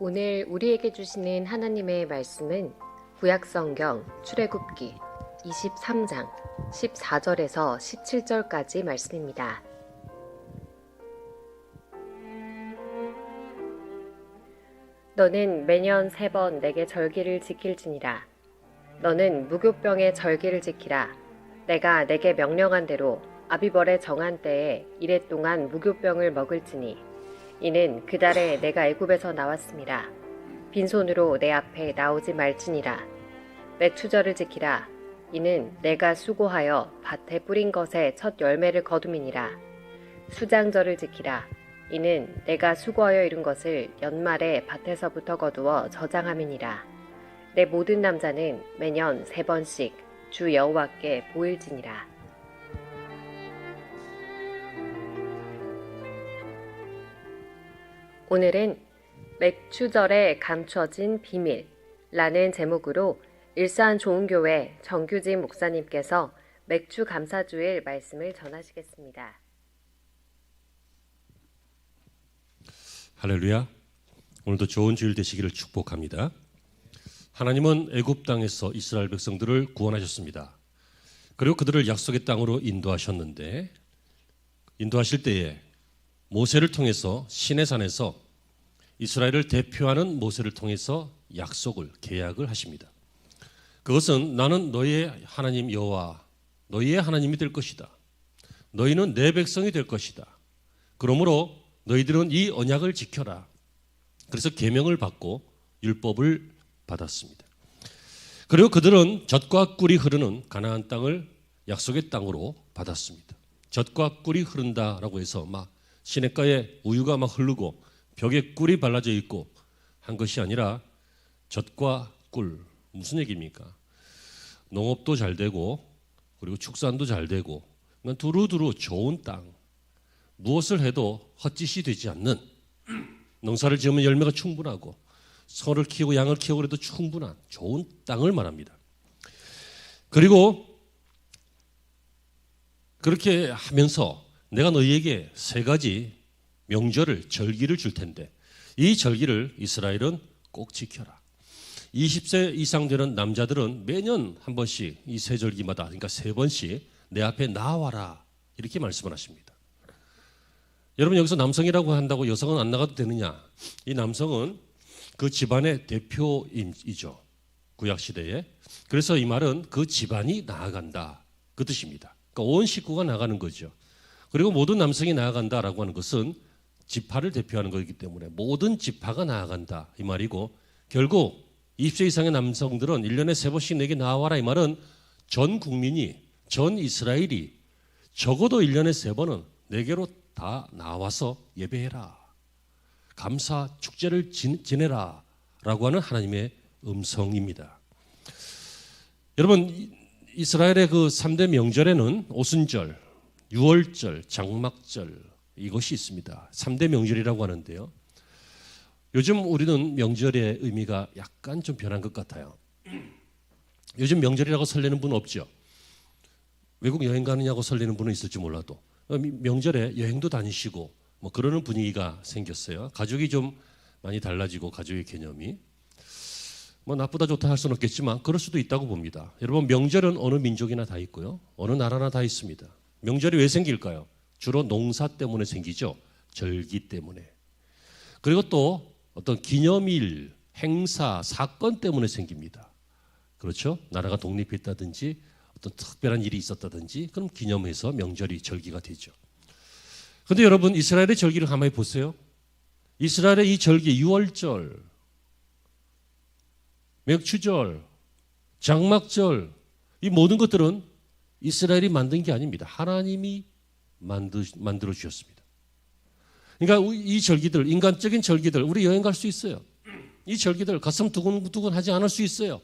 오늘 우리에게 주시는 하나님의 말씀은 구약성경 출애굽기 23장 14절에서 17절까지 말씀입니다. 너는 매년 3번 내게 절기를 지킬지니라. 너는 무교병의 절기를 지키라. 내가 내게 명령한 대로 아비벌의 정한 때에 이래 동안 무교병을 먹을지니 이는 그 달에 내가 애굽에서 나왔음이라. 빈손으로 내 앞에 나오지 말지니라. 맥추절을 지키라. 이는 내가 수고하여 밭에 뿌린 것의 첫 열매를 거둠이니라. 수장절을 지키라. 이는 내가 수고하여 이룬 것을 연말에 밭에서부터 거두어 저장함이니라. 내 모든 남자는 매년 3번씩 주 여호와께 보일지니라. 오늘은 맥추절에 감춰진 비밀라는 제목으로 일산 좋은교회 정규진 목사님께서 맥주 감사주일 말씀을 전하시겠습니다. 할렐루야. 오늘도 좋은 주일 되시기를 축복합니다. 하나님은 애굽 땅에서 이스라엘 백성들을 구원하셨습니다. 그리고 그들을 약속의 땅으로 인도하셨는데 인도하실 때에 모세를 통해서 시내산에서 이스라엘을 대표하는 모세를 통해서 약속을 계약을 하십니다. 그것은 나는 너희의 하나님 여호와 너희의 하나님이 될 것이다. 너희는 내 백성이 될 것이다. 그러므로 너희들은 이 언약을 지켜라. 그래서 계명을 받고 율법을 받았습니다. 그리고 그들은 젖과 꿀이 흐르는 가나안 땅을 약속의 땅으로 받았습니다. 젖과 꿀이 흐른다라고 해서 막 시냇가에 우유가 막 흐르고 벽에 꿀이 발라져 있고 한 것이 아니라 젖과 꿀, 무슨 얘기입니까? 농업도 잘 되고 그리고 축산도 잘 되고 두루두루 좋은 땅, 무엇을 해도 헛짓이 되지 않는, 농사를 지으면 열매가 충분하고 소를 키우고 양을 키우고 그래도 충분한 좋은 땅을 말합니다. 그리고 그렇게 하면서 내가 너희에게 3가지 명절을, 절기를 줄 텐데 이 절기를 이스라엘은 꼭 지켜라. 20세 이상 되는 남자들은 매년 한 번씩 이 세 절기마다, 그러니까 3번씩 내 앞에 나와라, 이렇게 말씀을 하십니다. 여러분, 여기서 남성이라고 한다고 여성은 안 나가도 되느냐? 이 남성은 그 집안의 대표이죠, 구약시대에. 그래서 이 말은 그 집안이 나아간다, 그 뜻입니다. 그러니까 온 식구가 나가는 거죠. 그리고 모든 남성이 나아간다라고 하는 것은 지파를 대표하는 것이기 때문에 모든 지파가 나아간다, 이 말이고, 결국 20세 이상의 남성들은 1년에 3번씩 내게 나와라, 이 말은 전 국민이, 전 이스라엘이 적어도 1년에 3번은 내게로 다 나와서 예배해라, 감사 축제를 지내라 라고 하는 하나님의 음성입니다. 여러분, 이스라엘의 그 3대 명절에는 오순절, 유월절, 장막절, 이것이 있습니다. 3대 명절이라고 하는데요. 요즘 우리는 명절의 의미가 약간 좀 변한 것 같아요. 요즘 명절이라고 설레는 분 없죠? 외국 여행 가느냐고 설레는 분은 있을지 몰라도 명절에 여행도 다니시고 뭐 그러는 분위기가 생겼어요. 가족이 좀 많이 달라지고, 가족의 개념이 뭐 나쁘다 좋다 할 수는 없겠지만 그럴 수도 있다고 봅니다. 여러분, 명절은 어느 민족이나 다 있고요, 어느 나라나 다 있습니다. 명절이 왜 생길까요? 주로 농사 때문에 생기죠. 절기 때문에. 그리고 또 어떤 기념일, 행사, 사건 때문에 생깁니다. 그렇죠? 나라가 독립했다든지 어떤 특별한 일이 있었다든지 그럼 기념해서 명절이, 절기가 되죠. 그런데 여러분, 이스라엘의 절기를 가만히 보세요. 이스라엘의 이 절기, 유월절, 맥추절, 장막절, 이 모든 것들은 이스라엘이 만든 게 아닙니다. 하나님이 만들어 주셨습니다. 그러니까 이 절기들, 인간적인 절기들, 우리 여행 갈 수 있어요. 이 절기들 가슴 두근두근 하지 않을 수 있어요.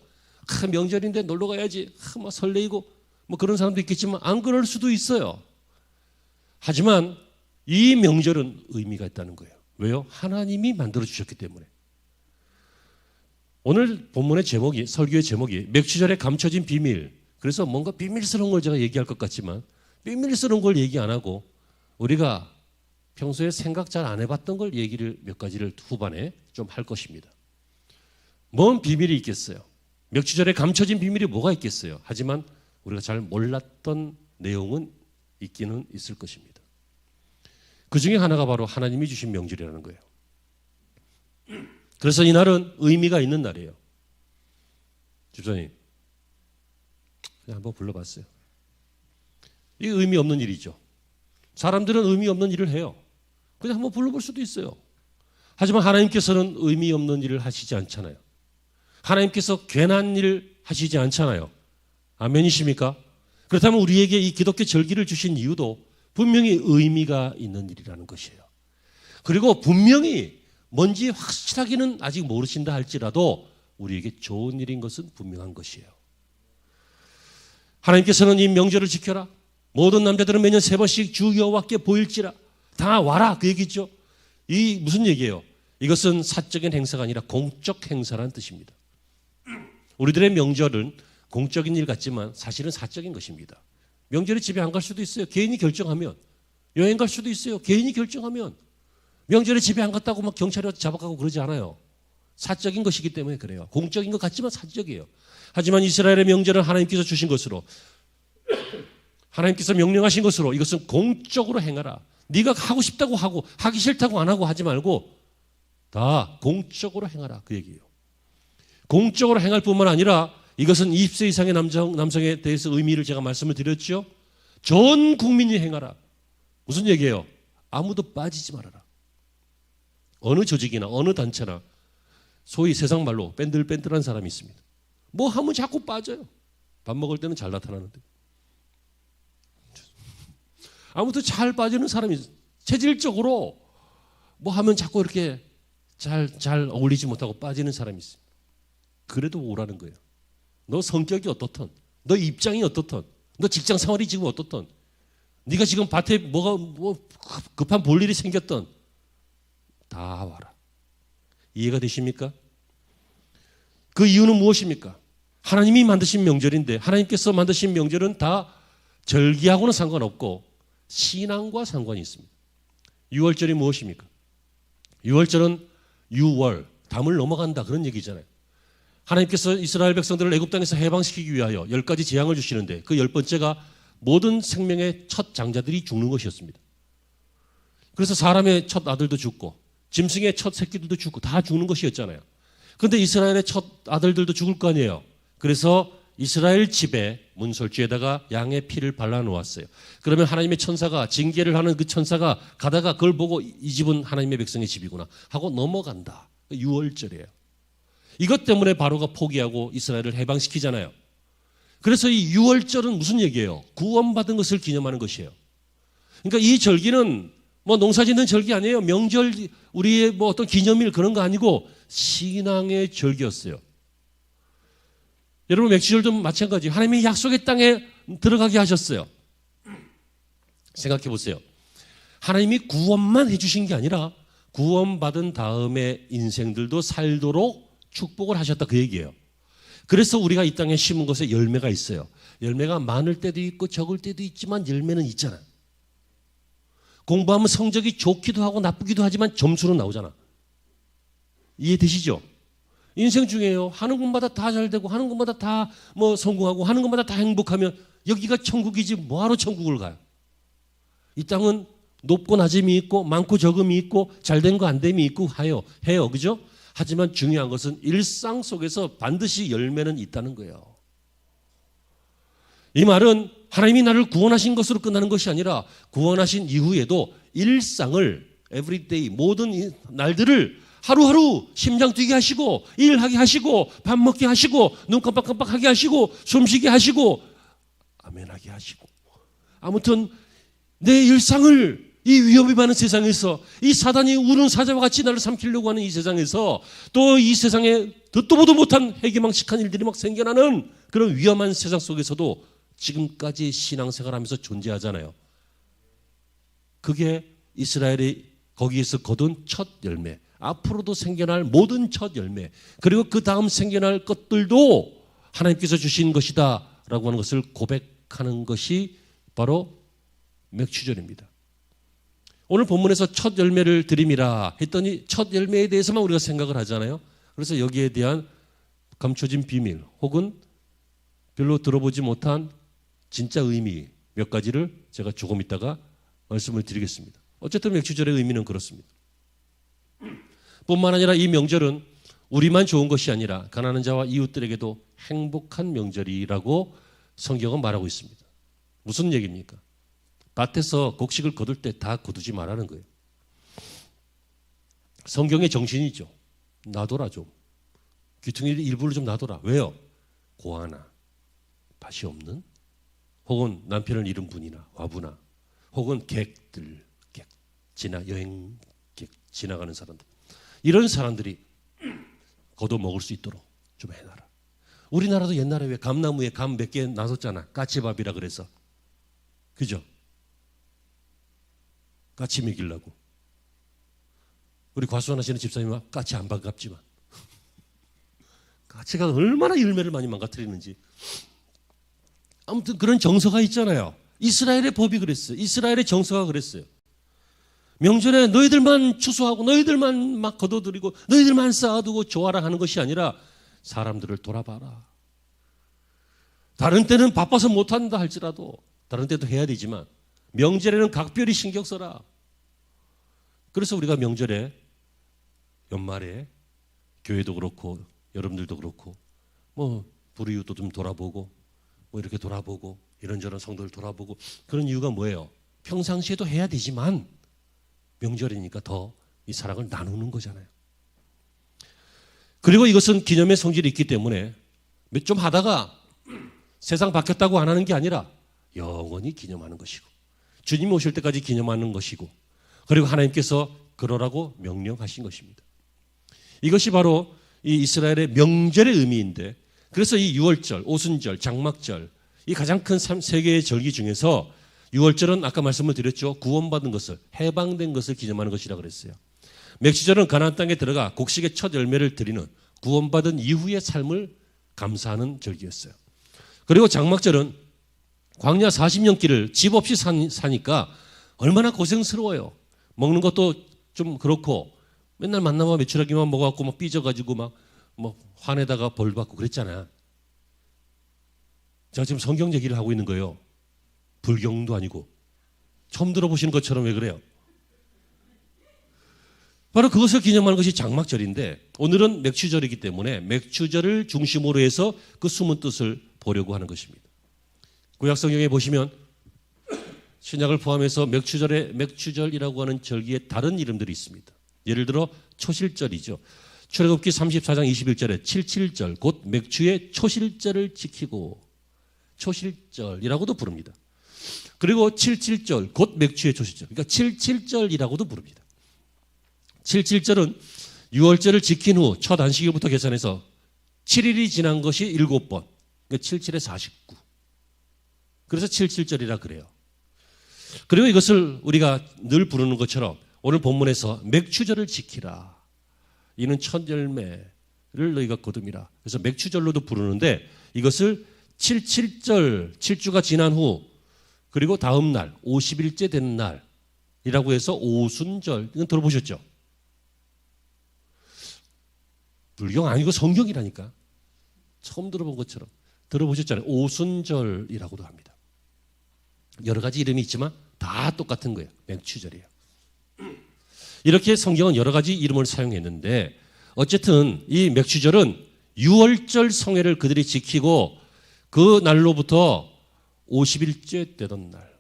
명절인데 놀러 가야지, 막 설레이고 뭐 그런 사람도 있겠지만 안 그럴 수도 있어요. 하지만 이 명절은 의미가 있다는 거예요. 왜요? 하나님이 만들어 주셨기 때문에. 오늘 본문의 제목이, 설교의 제목이 맥추절에 감춰진 비밀. 그래서 뭔가 비밀스러운 걸 제가 얘기할 것 같지만 비밀스러운 걸 얘기 안 하고 우리가 평소에 생각 잘 안 해봤던 걸 얘기를 몇 가지를 후반에 좀 할 것입니다. 뭔 비밀이 있겠어요? 명취절에 감춰진 비밀이 뭐가 있겠어요? 하지만 우리가 잘 몰랐던 내용은 있기는 있을 것입니다. 그 중에 하나가 바로 하나님이 주신 명절이라는 거예요. 그래서 이날은 의미가 있는 날이에요. 집사님, 그냥 한번 불러봤어요. 이게 의미 없는 일이죠. 사람들은 의미 없는 일을 해요. 그냥 한번 불러볼 수도 있어요. 하지만 하나님께서는 의미 없는 일을 하시지 않잖아요. 하나님께서 괜한 일을 하시지 않잖아요. 아멘이십니까? 그렇다면 우리에게 이 기독교 절기를 주신 이유도 분명히 의미가 있는 일이라는 것이에요. 그리고 분명히 뭔지 확실하게는 아직 모르신다 할지라도 우리에게 좋은 일인 것은 분명한 것이에요. 하나님께서는 이 명절을 지켜라. 모든 남자들은 매년 3번씩 주 여호와께 보일지라. 다 와라 그 얘기죠. 이 무슨 얘기예요? 이것은 사적인 행사가 아니라 공적 행사라는 뜻입니다. 우리들의 명절은 공적인 일 같지만 사실은 사적인 것입니다. 명절에 집에 안 갈 수도 있어요. 개인이 결정하면. 여행 갈 수도 있어요. 개인이 결정하면. 명절에 집에 안 갔다고 막 경찰이 와서 잡아가고 그러지 않아요. 사적인 것이기 때문에 그래요. 공적인 것 같지만 사적이에요. 하지만 이스라엘의 명절은 하나님께서 주신 것으로, 하나님께서 명령하신 것으로 이것은 공적으로 행하라. 네가 하고 싶다고 하고 하기 싫다고 안 하고 하지 말고 다 공적으로 행하라 그 얘기예요. 공적으로 행할 뿐만 아니라 이것은 20세 이상의 남성에 대해서 의미를 제가 말씀을 드렸죠. 전 국민이 행하라. 무슨 얘기예요? 아무도 빠지지 말아라. 어느 조직이나 어느 단체나 소위 세상 말로 뺀들뺀들한 사람이 있습니다. 뭐 하면 자꾸 빠져요. 밥 먹을 때는 잘 나타나는데. 아무튼 잘 빠지는 사람이 있어요. 체질적으로 뭐 하면 자꾸 이렇게 잘 어울리지 못하고 빠지는 사람이 있어요. 그래도 오라는 거예요. 너 성격이 어떻든, 너 입장이 어떻든, 너 직장 생활이 지금 어떻든, 네가 지금 밭에 뭐 급한 볼일이 생겼든 다 와라. 이해가 되십니까? 그 이유는 무엇입니까? 하나님이 만드신 명절인데 하나님께서 만드신 명절은 다 절기하고는 상관없고 신앙과 상관이 있습니다. 6월절이 무엇입니까? 6월절은 6월, 담을 넘어간다 그런 얘기잖아요. 하나님께서 이스라엘 백성들을 애굽 땅에서 해방시키기 위하여 10가지 재앙을 주시는데 그 10번째가 모든 생명의 첫 장자들이 죽는 것이었습니다. 그래서 사람의 첫 아들도 죽고 짐승의 첫 새끼들도 죽고 다 죽는 것이었잖아요. 그런데 이스라엘의 첫 아들들도 죽을 거 아니에요. 그래서 이스라엘 집에 문설주에다가 양의 피를 발라놓았어요. 그러면 하나님의 천사가 징계를 하는 그 천사가 가다가 그걸 보고 이 집은 하나님의 백성의 집이구나 하고 넘어간다. 6월절이에요. 이것 때문에 바로가 포기하고 이스라엘을 해방시키잖아요. 그래서 이 6월절은 무슨 얘기예요? 구원받은 것을 기념하는 것이에요. 그러니까 이 절기는 뭐 농사짓는 절기 아니에요. 명절, 우리의 뭐 어떤 기념일 그런 거 아니고 신앙의 절기였어요. 여러분 맥주절도 마찬가지. 하나님이 약속의 땅에 들어가게 하셨어요. 생각해 보세요. 하나님이 구원만 해주신 게 아니라 구원받은 다음에 인생들도 살도록 축복을 하셨다 그 얘기예요. 그래서 우리가 이 땅에 심은 것에 열매가 있어요. 열매가 많을 때도 있고 적을 때도 있지만 열매는 있잖아. 공부하면 성적이 좋기도 하고 나쁘기도 하지만 점수는 나오잖아. 이해되시죠? 인생 중에요. 하는 것마다 다 잘 되고 하는 것마다 다 뭐 성공하고 하는 것마다 다 행복하면 여기가 천국이지 뭐하러 천국을 가요? 이 땅은 높고 낮음이 있고 많고 적음이 있고 잘된 거 안 됨이 있고 해요. 그죠? 하지만 중요한 것은 일상 속에서 반드시 열매는 있다는 거예요. 이 말은 하나님이 나를 구원하신 것으로 끝나는 것이 아니라 구원하신 이후에도 일상을 everyday 모든 날들을 하루하루 심장 뛰게 하시고 일하게 하시고 밥 먹게 하시고 눈 깜빡깜빡하게 하시고 숨쉬게 하시고 아멘하게 하시고 아무튼 내 일상을 이 위험이 많은 세상에서 이 사단이 우는 사자와 같이 나를 삼키려고 하는 이 세상에서 또 이 세상에 듣도 보도 못한 해괴망측한 일들이 막 생겨나는 그런 위험한 세상 속에서도 지금까지 신앙생활하면서 존재하잖아요. 그게 이스라엘이 거기에서 거둔 첫 열매, 앞으로도 생겨날 모든 첫 열매, 그리고 그 다음 생겨날 것들도 하나님께서 주신 것이다 라고 하는 것을 고백하는 것이 바로 맥추절입니다. 오늘 본문에서 첫 열매를 드림이라 했더니 첫 열매에 대해서만 우리가 생각을 하잖아요. 그래서 여기에 대한 감춰진 비밀 혹은 별로 들어보지 못한 진짜 의미 몇 가지를 제가 조금 있다가 말씀을 드리겠습니다. 어쨌든 맥주절의 의미는 그렇습니다. 뿐만 아니라 이 명절은 우리만 좋은 것이 아니라 가난한 자와 이웃들에게도 행복한 명절이라고 성경은 말하고 있습니다. 무슨 얘기입니까? 밭에서 곡식을 거둘 때 다 거두지 말라는 거예요. 성경의 정신이죠. 놔둬라 좀. 귀퉁이 일부를 좀 놔둬라. 왜요? 고아나, 밭이 없는, 혹은 남편을 잃은 분이나 와부나, 혹은 객들, 여행객 지나가는 사람들, 이런 사람들이 거둬 먹을 수 있도록 좀 해놔라. 우리나라도 옛날에 왜 감나무에 감 몇 개 놔뒀잖아. 까치밥이라 그래서. 그죠? 까치 먹이려고. 우리 과수원하시는 집사님은 까치 안 반갑지만 까치가 얼마나 열매를 많이 망가뜨리는지. 아무튼 그런 정서가 있잖아요. 이스라엘의 법이 그랬어요. 이스라엘의 정서가 그랬어요. 명절에 너희들만 추수하고 너희들만 막 거둬들이고 너희들만 쌓아두고 좋아라 하는 것이 아니라 사람들을 돌아봐라. 다른 때는 바빠서 못한다 할지라도 다른 때도 해야 되지만 명절에는 각별히 신경 써라. 그래서 우리가 명절에 연말에 교회도 그렇고 여러분들도 그렇고 뭐 불이웃도 좀 돌아보고 뭐 이렇게 돌아보고 이런저런 성도를 돌아보고 그런 이유가 뭐예요? 평상시에도 해야 되지만 명절이니까 더 이 사랑을 나누는 거잖아요. 그리고 이것은 기념의 성질이 있기 때문에 좀 하다가 세상 바뀌었다고 안 하는 게 아니라 영원히 기념하는 것이고 주님이 오실 때까지 기념하는 것이고 그리고 하나님께서 그러라고 명령하신 것입니다. 이것이 바로 이 이스라엘의 명절의 의미인데 그래서 이 유월절, 오순절, 장막절 이 가장 큰 세 개의 절기 중에서 유월절은 아까 말씀을 드렸죠. 구원받은 것을 해방된 것을 기념하는 것이라 그랬어요. 맥주절은 가나안 땅에 들어가 곡식의 첫 열매를 드리는 구원받은 이후의 삶을 감사하는 절기였어요. 그리고 장막절은 광야 40년 길을 집 없이 사니까 얼마나 고생스러워요. 먹는 것도 좀 그렇고 맨날 만나면 메추라기만 먹어갖고 막 삐져가지고 막 화내다가 벌 받고 그랬잖아. 제가 지금 성경 얘기를 하고 있는 거예요. 불경도 아니고 처음 들어보시는 것처럼 왜 그래요? 바로 그것을 기념하는 것이 장막절인데 오늘은 맥추절이기 때문에 맥추절을 중심으로 해서 그 숨은 뜻을 보려고 하는 것입니다. 구약성경에 보시면 신약을 포함해서 맥추절이라고 하는 절기에 다른 이름들이 있습니다. 예를 들어 초실절이죠. 출애굽기 34장 21절에 칠칠절 곧 맥추의 초실절을 지키고 초실절이라고도 부릅니다. 그리고 칠칠절 곧 맥추의 초실절 그러니까 칠칠절이라고도 부릅니다. 칠칠절은 유월절을 지킨 후 첫 안식일부터 계산해서 7일이 지난 것이 7번 그러니까 77에 49 그래서 칠칠절이라 그래요. 그리고 이것을 우리가 늘 부르는 것처럼 오늘 본문에서 맥추절을 지키라. 이는 첫 열매를 너희가 거둠이라. 그래서 맥추절로도 부르는데 이것을 칠칠절 7주가 지난 후 그리고 다음 날 50일째 된 날이라고 해서 오순절 이건 들어보셨죠? 불경 아니고 성경이라니까. 처음 들어본 것처럼 들어보셨잖아요. 오순절이라고도 합니다. 여러 가지 이름이 있지만 다 똑같은 거예요. 맥추절이에요. 이렇게 성경은 여러 가지 이름을 사용했는데 어쨌든 이 맥추절은 유월절 성회를 그들이 지키고 그 날로부터 50일째 되던 날.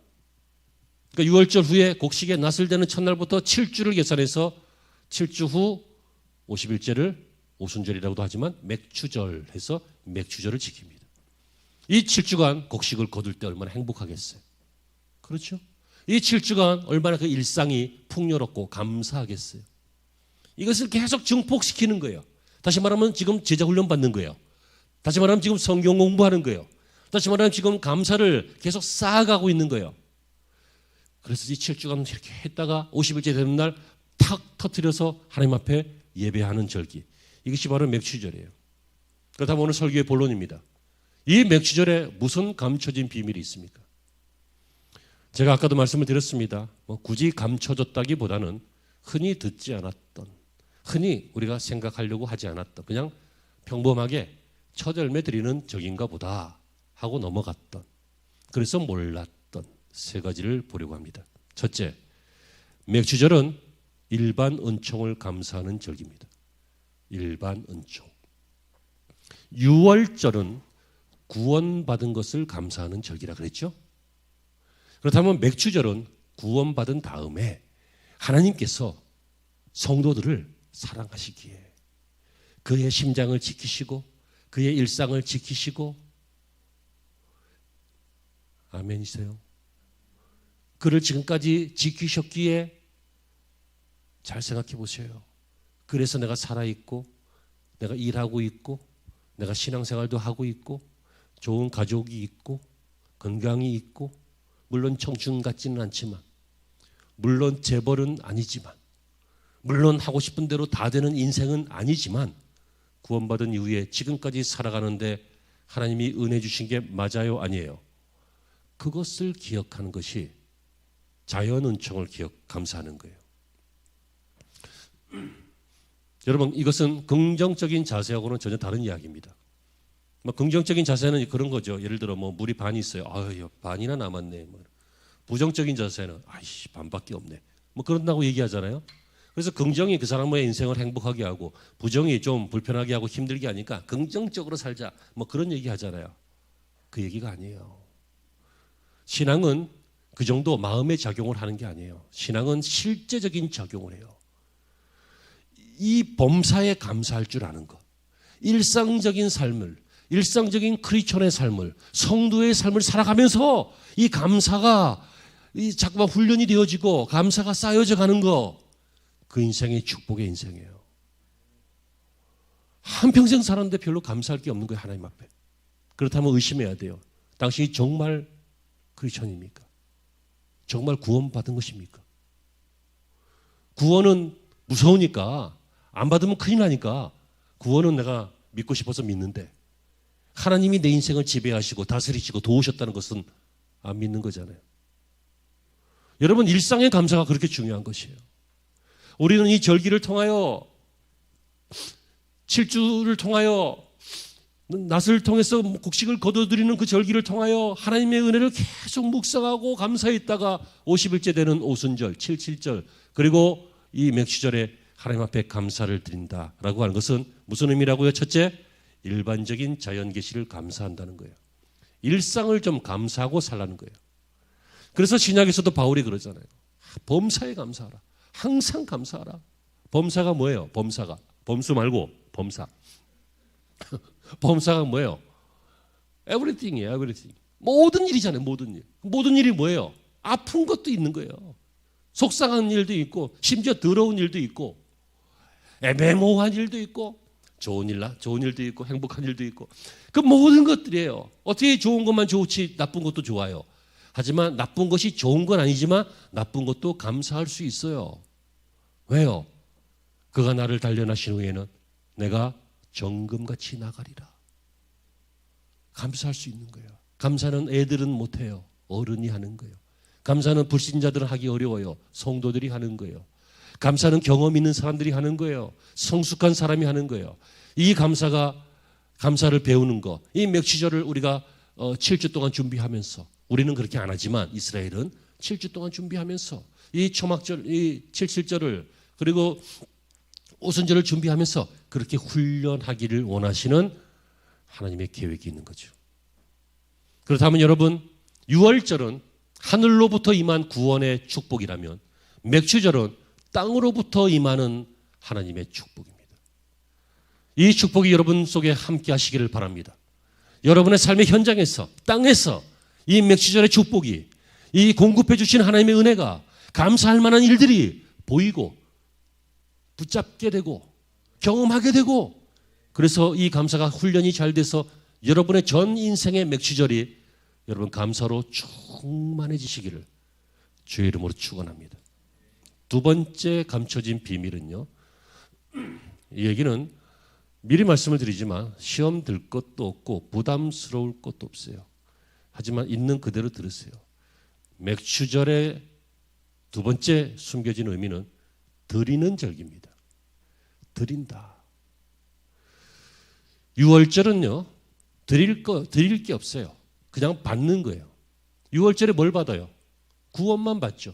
그러니까 유월절 후에 곡식의 낫을 되는 첫날부터 7주를 계산해서 7주 후 50일째를 오순절이라고도 하지만 맥추절 해서 맥추절을 지킵니다. 이 7주간 곡식을 거둘 때 얼마나 행복하겠어요. 그렇죠? 이 7주간 얼마나 그 일상이 풍요롭고 감사하겠어요. 이것을 계속 증폭시키는 거예요. 다시 말하면 지금 제자훈련 받는 거예요. 다시 말하면 지금 성경 공부하는 거예요. 다시 말하면 지금 감사를 계속 쌓아가고 있는 거예요. 그래서 이 7주간 이렇게 했다가 50일째 되는 날 탁 터뜨려서 하나님 앞에 예배하는 절기. 이것이 바로 맥추절이에요. 그렇다면 오늘 설교의 본론입니다. 이 맥추절에 무슨 감춰진 비밀이 있습니까? 제가 아까도 말씀을 드렸습니다. 굳이 감춰졌다기보다는 흔히 듣지 않았던, 흔히 우리가 생각하려고 하지 않았던, 그냥 평범하게 첫 열매 드리는 적인가 보다 하고 넘어갔던, 그래서 몰랐던 세 가지를 보려고 합니다. 첫째, 맥주절은 일반 은총을 감사하는 절기입니다. 일반 은총. 유월절은 구원받은 것을 감사하는 절기라 그랬죠. 그렇다면 맥주절은 구원받은 다음에 하나님께서 성도들을 사랑하시기에 그의 심장을 지키시고 그의 일상을 지키시고, 아멘이세요? 그를 지금까지 지키셨기에, 잘 생각해 보세요. 그래서 내가 살아있고, 내가 일하고 있고, 내가 신앙생활도 하고 있고, 좋은 가족이 있고, 건강이 있고, 물론 청춘 같지는 않지만, 물론 재벌은 아니지만, 물론 하고 싶은 대로 다 되는 인생은 아니지만, 구원받은 이후에 지금까지 살아가는데 하나님이 은혜 주신 게 맞아요, 아니에요? 그것을 기억하는 것이 자연 은총을 감사하는 거예요. 여러분, 이것은 긍정적인 자세하고는 전혀 다른 이야기입니다. 긍정적인 자세는 그런 거죠. 예를 들어 물이 반이 있어요. 아유, 반이나 남았네. 부정적인 자세는 아이씨, 반밖에 없네. 그런다고 얘기하잖아요. 그래서 긍정이 그 사람의 인생을 행복하게 하고 부정이 좀 불편하게 하고 힘들게 하니까 긍정적으로 살자. 그런 얘기 하잖아요. 그 얘기가 아니에요. 신앙은 그 정도 마음의 작용을 하는 게 아니에요. 신앙은 실제적인 작용을 해요. 이 범사에 감사할 줄 아는 것, 일상적인 삶을, 일상적인 크리스천의 삶을, 성도의 삶을 살아가면서 이 감사가 자꾸만 훈련이 되어지고 감사가 쌓여져 가는 거, 그 인생이 축복의 인생이에요. 한평생 살았는데 별로 감사할 게 없는 거예요, 하나님 앞에. 그렇다면 의심해야 돼요. 당신이 정말 크리스천입니까? 정말 구원받은 것입니까? 구원은 무서우니까, 안 받으면 큰일 나니까 구원은 내가 믿고 싶어서 믿는데, 하나님이 내 인생을 지배하시고 다스리시고 도우셨다는 것은 안 믿는 거잖아요. 여러분, 일상의 감사가 그렇게 중요한 것이에요. 우리는 이 절기를 통하여, 7주를 통하여, 낫을 통해서 곡식을 거둬들이는 그 절기를 통하여 하나님의 은혜를 계속 묵상하고 감사했다가 50일째 되는 오순절, 77절, 그리고 이 맥주절에 하나님 앞에 감사를 드린다라고 하는 것은 무슨 의미라고요? 첫째, 일반적인 자연 계시를 감사한다는 거예요. 일상을 좀 감사하고 살라는 거예요. 그래서 신약에서도 바울이 그러잖아요. 범사에 감사하라. 항상 감사하라. 범사가 뭐예요? 범사가. 범수 말고 범사. 범사가 뭐예요? Everything이에요. everything. 모든 일이잖아요. 모든 일. 모든 일이 뭐예요? 아픈 것도 있는 거예요. 속상한 일도 있고, 심지어 더러운 일도 있고, 애매모호한 일도 있고, 좋은 일도 있고, 행복한 일도 있고, 그 모든 것들이에요. 어떻게 좋은 것만 좋지 나쁜 것도 좋아요. 하지만 나쁜 것이 좋은 건 아니지만 나쁜 것도 감사할 수 있어요. 왜요? 그가 나를 단련하신 후에는 내가 정금같이 나가리라. 감사할 수 있는 거예요. 감사는 애들은 못해요. 어른이 하는 거예요. 감사는 불신자들은 하기 어려워요. 성도들이 하는 거예요. 감사는 경험 있는 사람들이 하는 거예요. 성숙한 사람이 하는 거예요. 이 감사를 배우는 거, 이 맥주절을 우리가 7주 동안 준비하면서, 우리는 그렇게 안 하지만 이스라엘은 7주 동안 준비하면서 이 초막절, 이 77절을 그리고 오순절을 준비하면서 그렇게 훈련하기를 원하시는 하나님의 계획이 있는 거죠. 그렇다면 여러분, 유월절은 하늘로부터 임한 구원의 축복이라면 맥주절은 땅으로부터 임하는 하나님의 축복입니다. 이 축복이 여러분 속에 함께 하시기를 바랍니다. 여러분의 삶의 현장에서, 땅에서 이 맥주절의 축복이, 이 공급해 주신 하나님의 은혜가, 감사할 만한 일들이 보이고 붙잡게 되고 경험하게 되고, 그래서 이 감사가 훈련이 잘 돼서 여러분의 전 인생의 맥주절이 여러분 감사로 충만해지시기를 주의 이름으로 축원합니다. 두 번째 감춰진 비밀은요, 이 얘기는 미리 말씀을 드리지만 시험 들 것도 없고 부담스러울 것도 없어요. 하지만 있는 그대로 들으세요. 맥추절의 두 번째 숨겨진 의미는 드리는 절기입니다. 드린다. 유월절은요, 드릴 게 없어요. 그냥 받는 거예요. 유월절에 뭘 받아요? 구원만 받죠.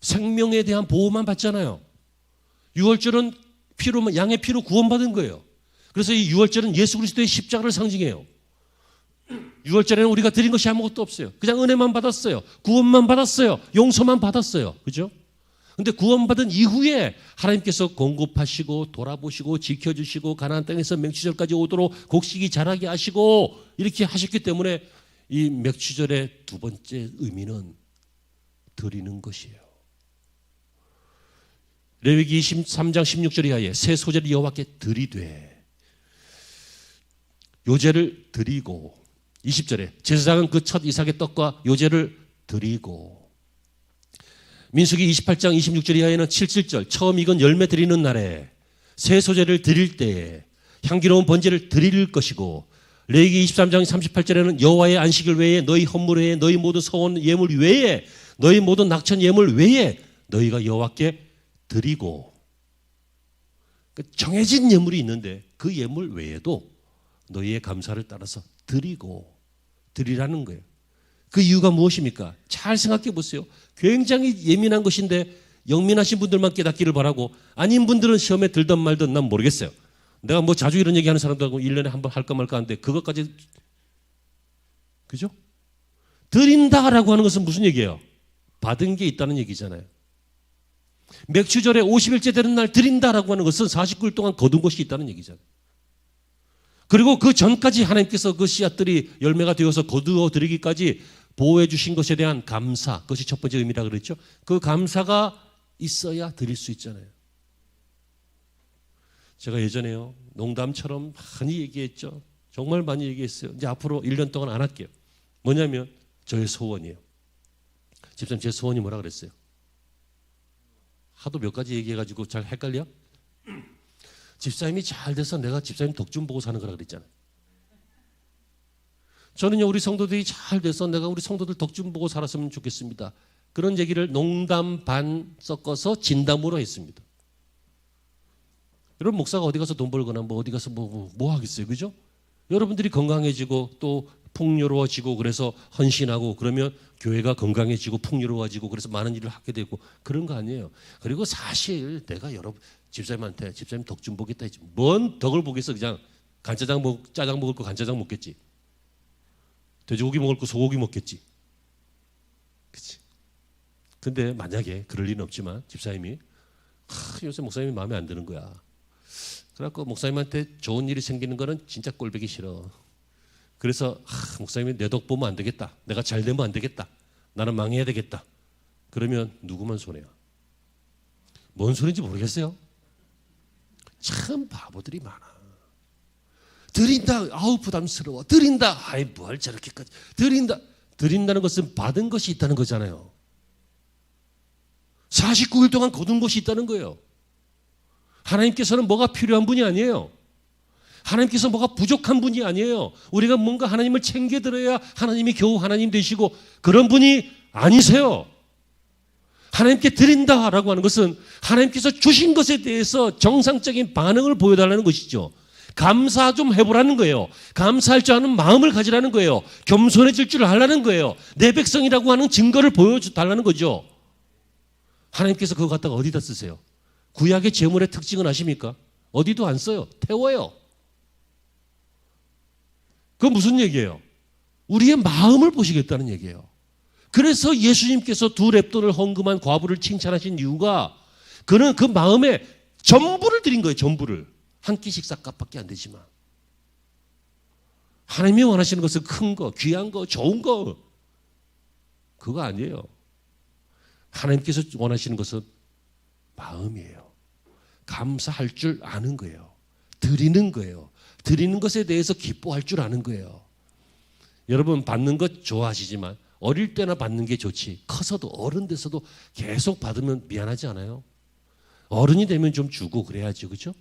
생명에 대한 보호만 받잖아요. 유월절은 양의 피로 구원받은 거예요. 그래서 이 유월절은 예수 그리스도의 십자가를 상징해요. 유월절에는 우리가 드린 것이 아무것도 없어요. 그냥 은혜만 받았어요. 구원만 받았어요. 용서만 받았어요. 그죠? 근데 구원받은 이후에 하나님께서 공급하시고 돌아보시고 지켜주시고 가나안 땅에서 맥추절까지 오도록 곡식이 자라게 하시고 이렇게 하셨기 때문에 이 맥추절의 두 번째 의미는 드리는 것이에요. 레위기 23장 16절 이하에 새 소재를 여호와께 드리되 요제를 드리고 20절에 제사장은 그 첫 이삭의 떡과 요제를 드리고 민수기 28장 26절 이하에는 77절 처음 익은 열매 드리는 날에 새 소재를 드릴 때에 향기로운 번제를 드릴 것이고 레위기 23장 38절에는 여호와의 안식일 외에 너희 헌물 외에 너희 모든 서원 예물 외에 너희 모든 낙천 예물 외에 너희가 여호와께 드리고 정해진 예물이 있는데 그 예물 외에도 너희의 감사를 따라서 드리라는 거예요. 그 이유가 무엇입니까? 잘 생각해 보세요. 굉장히 예민한 것인데 영민하신 분들만 깨닫기를 바라고 아닌 분들은 시험에 들든 말든 난 모르겠어요. 내가 뭐 자주 이런 얘기하는 사람들하고 1년에 한 번 할까 말까 하는데 그것까지 그죠? 드린다라고 하는 것은 무슨 얘기예요? 받은 게 있다는 얘기잖아요. 맥추절에 50일째 되는 날 드린다라고 하는 것은 49일 동안 거둔 것이 있다는 얘기잖아요. 그리고 그 전까지 하나님께서 그 씨앗들이 열매가 되어서 거두어 드리기까지 보호해 주신 것에 대한 감사, 그것이 첫 번째 의미라 그랬죠. 그 감사가 있어야 드릴 수 있잖아요. 제가 예전에요, 농담처럼 많이 얘기했죠. 정말 많이 얘기했어요. 이제 앞으로 1년 동안 안 할게요. 뭐냐면 저의 소원이에요. 집사님, 제 소원이 뭐라 그랬어요? 하도 몇 가지 얘기해가지고 잘 헷갈려? 집사님이 잘 돼서 내가 집사님 덕 좀 보고 사는 거라 그랬잖아요. 저는요, 우리 성도들이 잘 돼서 내가 우리 성도들 덕 좀 보고 살았으면 좋겠습니다. 그런 얘기를 농담 반 섞어서 진담으로 했습니다. 여러분, 목사가 어디 가서 돈 벌거나 뭐 어디 가서 뭐 하겠어요, 그죠? 여러분들이 건강해지고 또 풍요로워지고 그래서 헌신하고 그러면 교회가 건강해지고 풍요로워지고 그래서 많은 일을 하게 되고 그런 거 아니에요. 그리고 사실 내가 여러분 집사님한테 집사님 덕 좀 보겠다 했지. 뭔 덕을 보겠어. 그냥 짜장 먹을 거 간짜장 먹겠지. 돼지고기 먹을 거 소고기 먹겠지. 그치? 근데 만약에 그럴 리는 없지만 집사님이 요새 목사님이 마음에 안 드는 거야. 그래갖고 목사님한테 좋은 일이 생기는 거는 진짜 꼴보기 싫어. 그래서 목사님이 내 덕 보면 안 되겠다. 내가 잘 되면 안 되겠다. 나는 망해야 되겠다. 그러면 누구만 손해야. 뭔 소리인지 모르겠어요. 참 바보들이 많아. 드린다. 아우 부담스러워. 드린다. 아이 뭘 저렇게까지. 드린다. 드린다는 것은 받은 것이 있다는 거잖아요. 49일 동안 거둔 것이 있다는 거예요. 하나님께서는 뭐가 필요한 분이 아니에요. 하나님께서 뭐가 부족한 분이 아니에요. 우리가 뭔가 하나님을 챙겨드려야 하나님이 겨우 하나님 되시고 그런 분이 아니세요. 하나님께 드린다라고 하는 것은 하나님께서 주신 것에 대해서 정상적인 반응을 보여달라는 것이죠. 감사 좀 해보라는 거예요. 감사할 줄 아는 마음을 가지라는 거예요. 겸손해질 줄 알라는 거예요. 내 백성이라고 하는 증거를 보여달라는 거죠. 하나님께서 그거 갖다가 어디다 쓰세요? 구약의 제물의 특징은 아십니까? 어디도 안 써요. 태워요. 그건 무슨 얘기예요? 우리의 마음을 보시겠다는 얘기예요. 그래서 예수님께서 두 렙돈을 헌금한 과부를 칭찬하신 이유가 그는 그 마음에 전부를 드린 거예요. 전부를. 한 끼 식사값밖에 안 되지만 하나님이 원하시는 것은 큰 거, 귀한 거, 좋은 거 그거 아니에요. 하나님께서 원하시는 것은 마음이에요. 감사할 줄 아는 거예요. 드리는 거예요. 드리는 것에 대해서 기뻐할 줄 아는 거예요. 여러분 받는 것 좋아하시지만 어릴 때나 받는 게 좋지 커서도 어른 돼서도 계속 받으면 미안하지 않아요? 어른이 되면 좀 주고 그래야지, 그렇죠?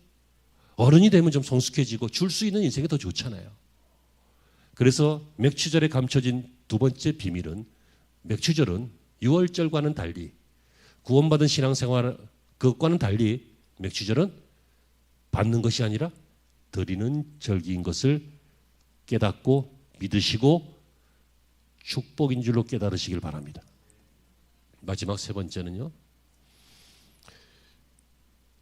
어른이 되면 좀 성숙해지고 줄 수 있는 인생이 더 좋잖아요. 그래서 맥추절에 감춰진 두 번째 비밀은 맥추절은 유월절과는 달리 구원받은 신앙생활 그것과는 달리 맥추절은 받는 것이 아니라 드리는 절기인 것을 깨닫고 믿으시고 축복인 줄로 깨달으시길 바랍니다. 마지막 세 번째는요.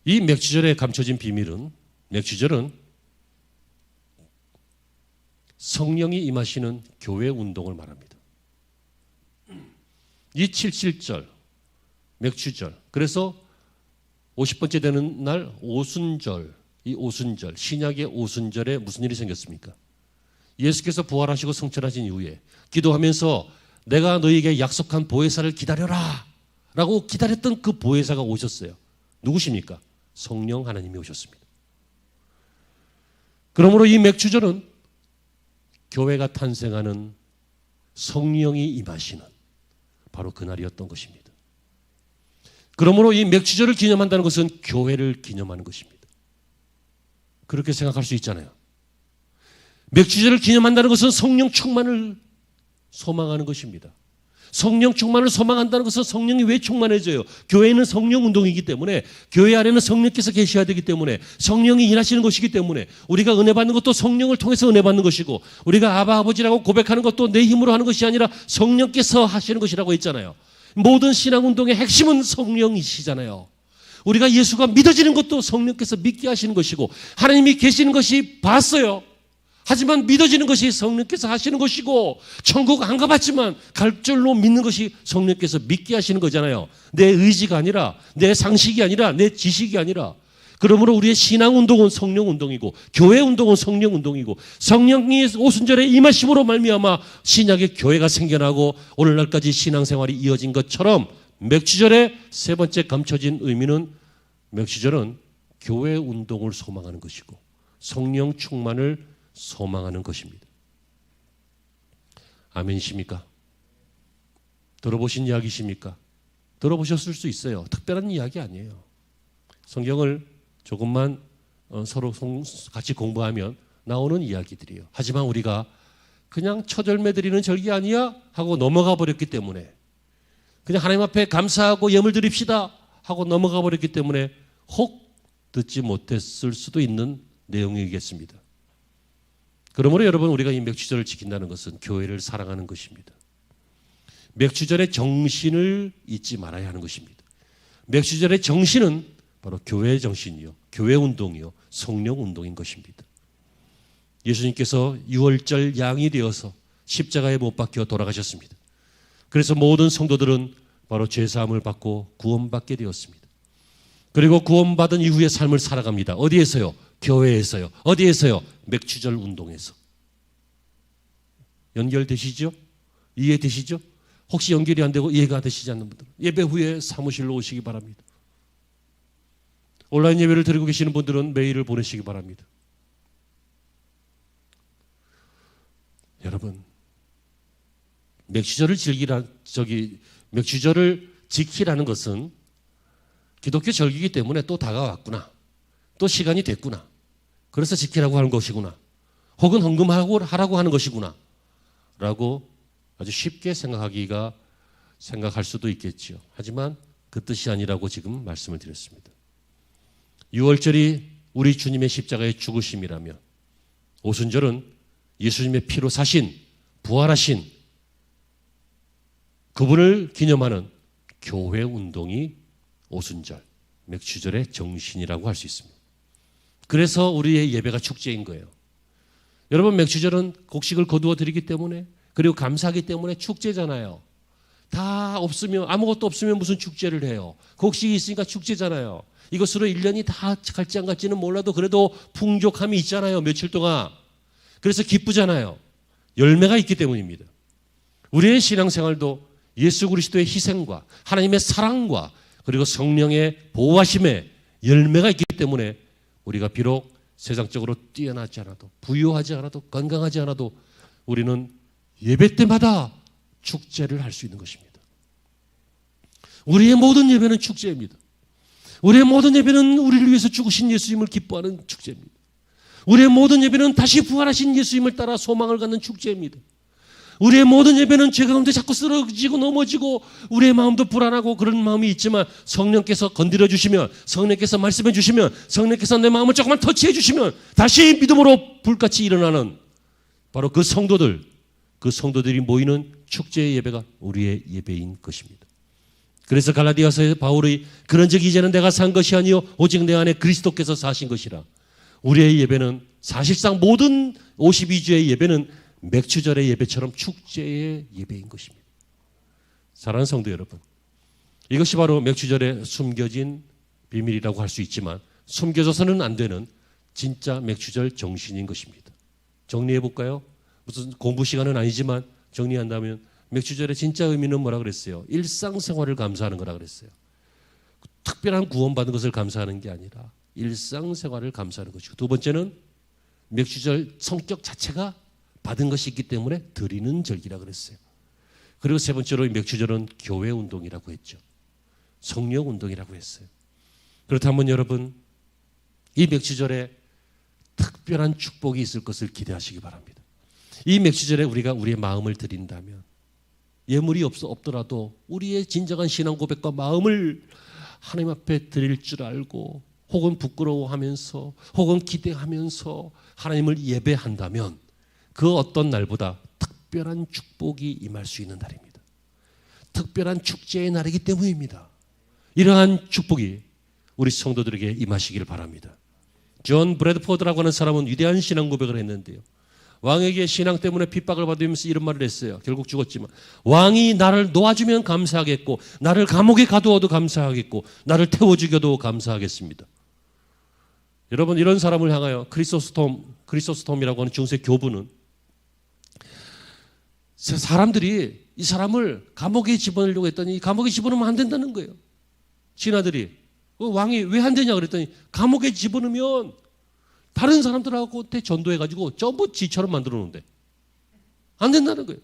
이 맥추절에 감춰진 비밀은 맥추절은 성령이 임하시는 교회 운동을 말합니다. 이 77절, 맥추절, 그래서 50번째 되는 날 오순절, 이 오순절, 신약의 오순절에 무슨 일이 생겼습니까? 예수께서 부활하시고 성천하신 이후에 기도하면서 내가 너희에게 약속한 보혜사를 기다려라 라고 기다렸던 그 보혜사가 오셨어요. 누구십니까? 성령 하나님이 오셨습니다. 그러므로 이 맥추절은 교회가 탄생하는 성령이 임하시는 바로 그날이었던 것입니다. 그러므로 이 맥추절을 기념한다는 것은 교회를 기념하는 것입니다. 그렇게 생각할 수 있잖아요. 맥추절을 기념한다는 것은 성령 충만을 소망하는 것입니다. 성령 충만을 소망한다는 것은 성령이 왜 충만해져요? 교회는 성령 운동이기 때문에, 교회 안에는 성령께서 계셔야 되기 때문에, 성령이 일하시는 것이기 때문에, 우리가 은혜 받는 것도 성령을 통해서 은혜 받는 것이고, 우리가 아바 아버지라고 고백하는 것도 내 힘으로 하는 것이 아니라 성령께서 하시는 것이라고 했잖아요. 모든 신앙 운동의 핵심은 성령이시잖아요. 우리가 예수가 믿어지는 것도 성령께서 믿게 하시는 것이고, 하나님이 계시는 것이 봤어요. 하지만 믿어지는 것이 성령께서 하시는 것이고, 천국 안 가봤지만 갈 줄로 믿는 것이 성령께서 믿게 하시는 거잖아요. 내 의지가 아니라, 내 상식이 아니라, 내 지식이 아니라. 그러므로 우리의 신앙 운동은 성령 운동이고, 교회 운동은 성령 운동이고, 성령이 오순절에 임하심으로 말미암아 신약의 교회가 생겨나고 오늘날까지 신앙생활이 이어진 것처럼, 맥추절의 세 번째 감춰진 의미는, 맥추절은 교회 운동을 소망하는 것이고 성령 충만을 소망하는 것입니다. 아멘이십니까? 들어보신 이야기십니까? 들어보셨을 수 있어요. 특별한 이야기 아니에요. 성경을 조금만 서로 같이 공부하면 나오는 이야기들이에요. 하지만 우리가 그냥 처절매 드리는 절기 아니야? 하고 넘어가 버렸기 때문에, 그냥 하나님 앞에 감사하고 예물 드립시다 하고 넘어가 버렸기 때문에 혹 듣지 못했을 수도 있는 내용이겠습니다. 그러므로 여러분, 우리가 이 맥추절을 지킨다는 것은 교회를 사랑하는 것입니다. 맥추절의 정신을 잊지 말아야 하는 것입니다. 맥추절의 정신은 바로 교회의 정신이요, 교회 운동이요, 성령 운동인 것입니다. 예수님께서 유월절 양이 되어서 십자가에 못 박혀 돌아가셨습니다. 그래서 모든 성도들은 바로 죄사함을 받고 구원받게 되었습니다. 그리고 구원받은 이후의 삶을 살아갑니다. 어디에서요? 교회에서요. 어디에서요? 맥추절 운동에서. 연결되시죠? 이해되시죠? 혹시 연결이 안 되고 이해가 되시지 않는 분들, 예배 후에 사무실로 오시기 바랍니다. 온라인 예배를 드리고 계시는 분들은 메일을 보내시기 바랍니다. 여러분, 맥추절을 맥추절을 지키라는 것은 기독교 절기이기 때문에 또 다가왔구나, 또 시간이 됐구나, 그래서 지키라고 하는 것이구나, 혹은 헌금하라고 하는 것이구나 라고 아주 쉽게 생각할 수도 있겠죠. 하지만 그 뜻이 아니라고 지금 말씀을 드렸습니다. 6월절이 우리 주님의 십자가의 죽으심이라면, 오순절은 예수님의 피로 사신, 부활하신 그분을 기념하는 교회 운동이 오순절, 맥추절의 정신이라고 할 수 있습니다. 그래서 우리의 예배가 축제인 거예요. 여러분, 맥추절은 곡식을 거두어 드리기 때문에, 그리고 감사하기 때문에 축제잖아요. 다 없으면, 아무것도 없으면 무슨 축제를 해요? 곡식이 있으니까 축제잖아요. 이것으로 1년이 다 갈지 안 갈지는 몰라도 그래도 풍족함이 있잖아요. 며칠 동안. 그래서 기쁘잖아요. 열매가 있기 때문입니다. 우리의 신앙생활도 예수 그리스도의 희생과 하나님의 사랑과 그리고 성령의 보호하심에 열매가 있기 때문에, 우리가 비록 세상적으로 뛰어나지 않아도, 부유하지 않아도, 건강하지 않아도 우리는 예배 때마다 축제를 할 수 있는 것입니다. 우리의 모든 예배는 축제입니다. 우리의 모든 예배는 우리를 위해서 죽으신 예수님을 기뻐하는 축제입니다. 우리의 모든 예배는 다시 부활하신 예수님을 따라 소망을 갖는 축제입니다. 우리의 모든 예배는 죄 가운데 자꾸 쓰러지고 넘어지고 우리의 마음도 불안하고 그런 마음이 있지만 성령께서 건드려 주시면, 성령께서 말씀해 주시면, 성령께서 내 마음을 조금만 터치해 주시면 다시 믿음으로 불같이 일어나는 바로 그 성도들이 모이는 축제의 예배가 우리의 예배인 것입니다. 그래서 갈라디아서에 바울이 그런즉 이제는 내가 산 것이 아니요 오직 내 안에 그리스도께서 사신 것이라. 우리의 예배는 사실상 모든 52주의 예배는 맥주절의 예배처럼 축제의 예배인 것입니다. 사랑하는 성도 여러분, 이것이 바로 맥주절에 숨겨진 비밀이라고 할 수 있지만 숨겨져서는 안 되는 진짜 맥주절 정신인 것입니다. 정리해 볼까요? 무슨 공부 시간은 아니지만 정리한다면 맥주절의 진짜 의미는 뭐라 그랬어요? 일상생활을 감사하는 거라 그랬어요. 특별한 구원받은 것을 감사하는 게 아니라 일상생활을 감사하는 것이고, 두 번째는 맥주절 성격 자체가 받은 것이 있기 때문에 드리는 절기라 그랬어요. 그리고 세 번째로 맥주절은 교회 운동이라고 했죠. 성령 운동이라고 했어요. 그렇다면 여러분, 이 맥주절에 특별한 축복이 있을 것을 기대하시기 바랍니다. 이 맥주절에 우리가 우리의 마음을 드린다면, 예물이 없더라도 우리의 진정한 신앙 고백과 마음을 하나님 앞에 드릴 줄 알고, 혹은 부끄러워하면서 혹은 기대하면서 하나님을 예배한다면 그 어떤 날보다 특별한 축복이 임할 수 있는 날입니다. 특별한 축제의 날이기 때문입니다. 이러한 축복이 우리 성도들에게 임하시기를 바랍니다. 존 브래드포드라고 하는 사람은 위대한 신앙 고백을 했는데요. 왕에게 신앙 때문에 핍박을 받으면서 이런 말을 했어요. 결국 죽었지만 왕이 나를 놓아주면 감사하겠고, 나를 감옥에 가두어도 감사하겠고, 나를 태워 죽여도 감사하겠습니다. 여러분, 이런 사람을 향하여 크리소스톰이라고 하는 중세 교부는 사람들이 이 사람을 감옥에 집어넣으려고 했더니 감옥에 집어넣으면 안 된다는 거예요. 신하들이 왕이 왜 안 되냐 그랬더니 감옥에 집어넣으면 다른 사람들하고 전도해가지고 전부 지처럼 만들어 놓는데 안 된다는 거예요.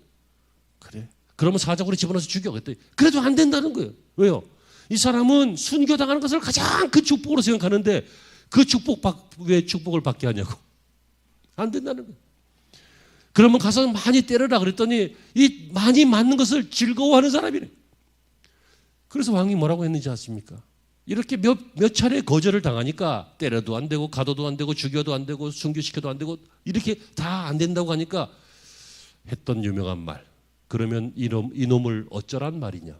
그래, 그러면 사적으로 집어넣어서 죽여 그랬더니 그래도 안 된다는 거예요. 왜요? 이 사람은 순교당하는 것을 가장 큰 축복으로 생각하는데 그 왜 축복을 받게 하냐고. 안 된다는 거예요. 그러면 가서 많이 때려라 그랬더니 이 많이 맞는 것을 즐거워하는 사람이래. 그래서 왕이 뭐라고 했는지 아십니까? 이렇게 몇 차례 거절을 당하니까 때려도 안 되고 가둬도 안 되고 죽여도 안 되고 순교시켜도 안 되고 이렇게 다 안 된다고 하니까 했던 유명한 말. 그러면 이놈을 어쩌란 말이냐.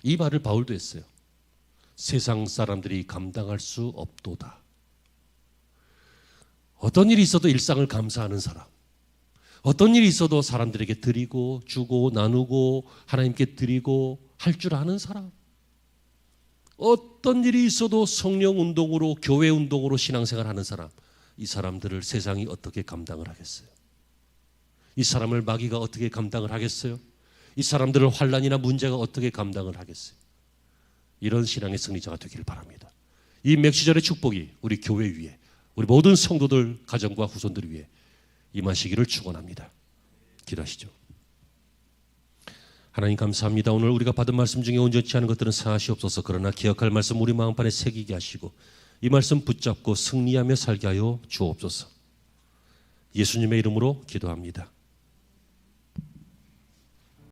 이 말을 바울도 했어요. 세상 사람들이 감당할 수 없도다. 어떤 일이 있어도 일상을 감사하는 사람, 어떤 일이 있어도 사람들에게 드리고 주고 나누고 하나님께 드리고 할 줄 아는 사람, 어떤 일이 있어도 성령 운동으로 교회 운동으로 신앙생활하는 사람, 이 사람들을 세상이 어떻게 감당을 하겠어요? 이 사람을 마귀가 어떻게 감당을 하겠어요? 이 사람들을 환난이나 문제가 어떻게 감당을 하겠어요? 이런 신앙의 승리자가 되기를 바랍니다. 이 맥주절의 축복이 우리 교회 위에, 우리 모든 성도들 가정과 후손들 위해 임하시기를 축원합니다. 기도하시죠. 하나님 감사합니다. 오늘 우리가 받은 말씀 중에 온전치 않은 것들은 사하시옵소서. 그러나 기억할 말씀 우리 마음판에 새기게 하시고 이 말씀 붙잡고 승리하며 살게 하여 주옵소서. 예수님의 이름으로 기도합니다.